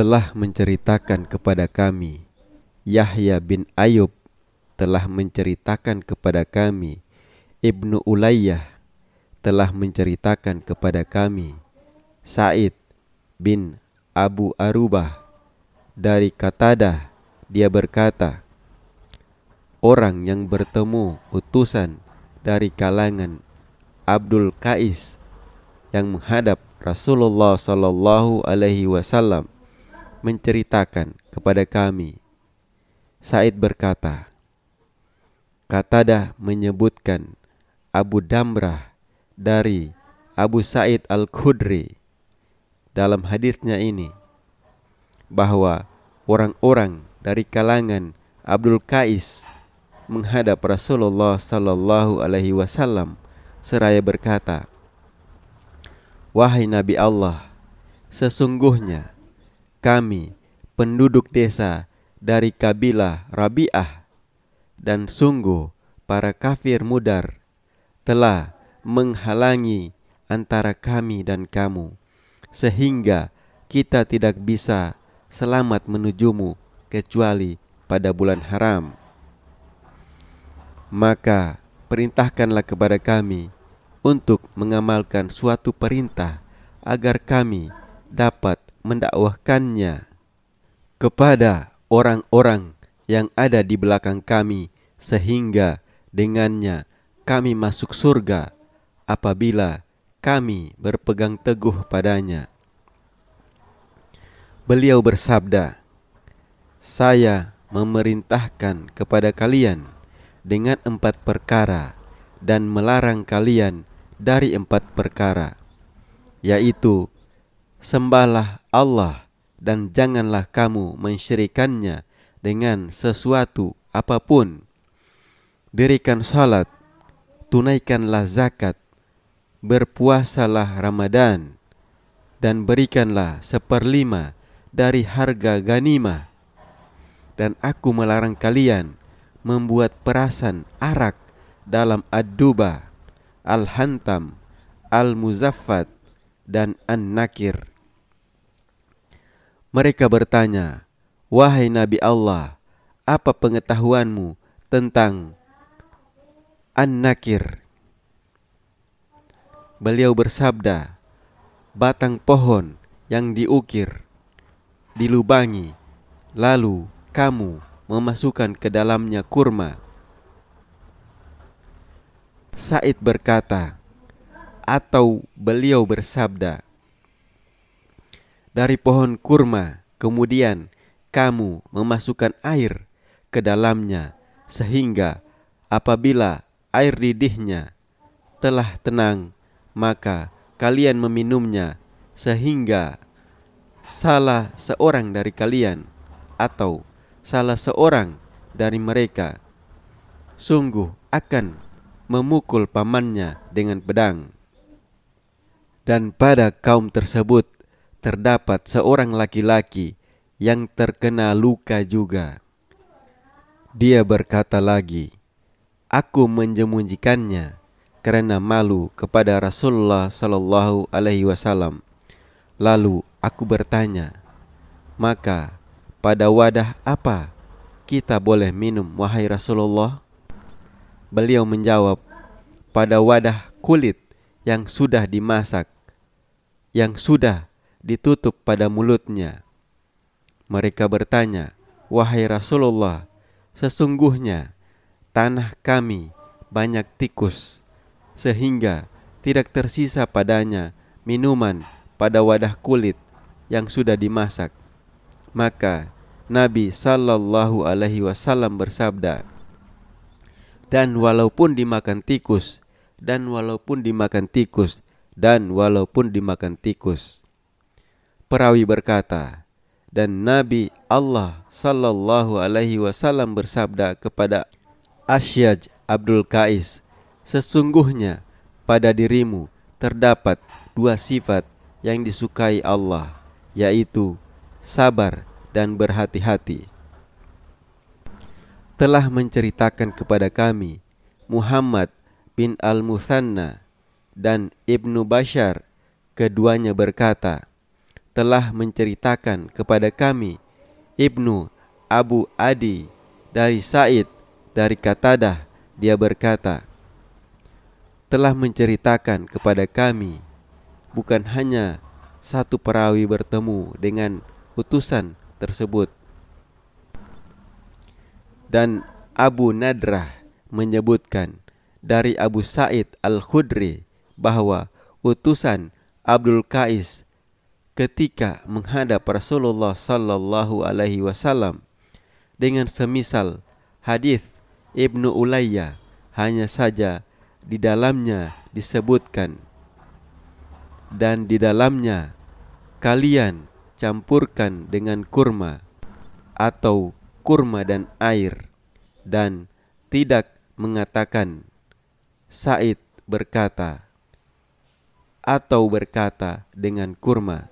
telah menceritakan kepada kami, Yahya bin Ayub telah menceritakan kepada kami, Ibnu Ulayyah telah menceritakan kepada kami, Sa'id bin Abu Arubah dari Qatadah, dia berkata, orang yang bertemu utusan dari kalangan Abdul Qais yang menghadap Rasulullah sallallahu alaihi wasallam menceritakan kepada kami. Sa'id berkata, Qatadah menyebutkan Abu Damrah dari Abu Sa'id Al-Khudri dalam hadisnya ini, bahwa orang-orang dari kalangan Abdul Qais menghadap Rasulullah sallallahu alaihi wasallam seraya berkata, wahai Nabi Allah, sesungguhnya kami penduduk desa dari kabilah Rabi'ah, dan sungguh para kafir Mudar telah menghalangi antara kami dan kamu, sehingga kita tidak bisa selamat menujumu kecuali pada bulan haram. Maka perintahkanlah kepada kami untuk mengamalkan suatu perintah agar kami dapat mendakwahkannya kepada orang-orang yang ada di belakang kami, sehingga dengannya kami masuk surga apabila kami berpegang teguh padanya. Beliau bersabda, saya memerintahkan kepada kalian dengan 4 perkara dan melarang kalian dari 4 perkara, yaitu sembahlah Allah dan janganlah kamu mensyirikannya dengan sesuatu apapun, dirikan salat, tunaikanlah zakat, berpuasalah Ramadan, dan berikanlah 1/5 dari harga ganimah. Dan aku melarang kalian membuat perasan arak dalam ad-duba, al-hantam, al-muzaffat, dan an-nakir. Mereka bertanya, wahai Nabi Allah, apa pengetahuanmu tentang an-nakir? Beliau bersabda, batang pohon yang diukir, dilubangi, lalu kamu memasukkan ke dalamnya kurma. Sa'id berkata, atau beliau bersabda, dari pohon kurma kemudian kamu memasukkan air ke dalamnya, sehingga apabila air didihnya telah tenang, maka kalian meminumnya, sehingga salah seorang dari kalian atau salah seorang dari mereka sungguh akan memukul pamannya dengan pedang. Dan pada kaum tersebut terdapat seorang laki-laki yang terkena luka juga. Dia berkata lagi, aku menyembunyikannya karena malu kepada Rasulullah sallallahu alaihi wasallam. Lalu aku bertanya, maka pada wadah apa kita boleh minum, wahai Rasulullah? Beliau menjawab, pada wadah kulit yang sudah dimasak, yang sudah ditutup pada mulutnya. Mereka bertanya, wahai Rasulullah, sesungguhnya tanah kami banyak tikus, sehingga tidak tersisa padanya minuman pada wadah kulit yang sudah dimasak. Maka Nabi sallallahu alaihi wasallam bersabda, dan walaupun dimakan tikus, dan walaupun dimakan tikus, dan walaupun dimakan tikus. Perawi berkata, dan Nabi Allah sallallahu alaihi wasallam bersabda kepada Asyaj Abdul Qais, sesungguhnya pada dirimu terdapat 2 sifat yang disukai Allah, yaitu sabar dan berhati-hati. Telah menceritakan kepada kami Muhammad bin Al-Musanna dan Ibnu Bashar, keduanya berkata, telah menceritakan kepada kami Ibnu Abu Adi dari Sa'id dari Qatadah, dia berkata, telah menceritakan kepada kami bukan hanya satu perawi bertemu dengan utusan tersebut. Dan Abu Nadrah menyebutkan dari Abu Sa'id Al-Khudri bahwa utusan Abdul Qais ketika menghadap Rasulullah sallallahu alaihi wasallam dengan semisal hadis Ibnu Ulayya, hanya saja di dalamnya disebutkan, dan di dalamnya kalian campurkan dengan kurma atau kurma dan air, dan tidak mengatakan Sa'id berkata atau berkata dengan kurma.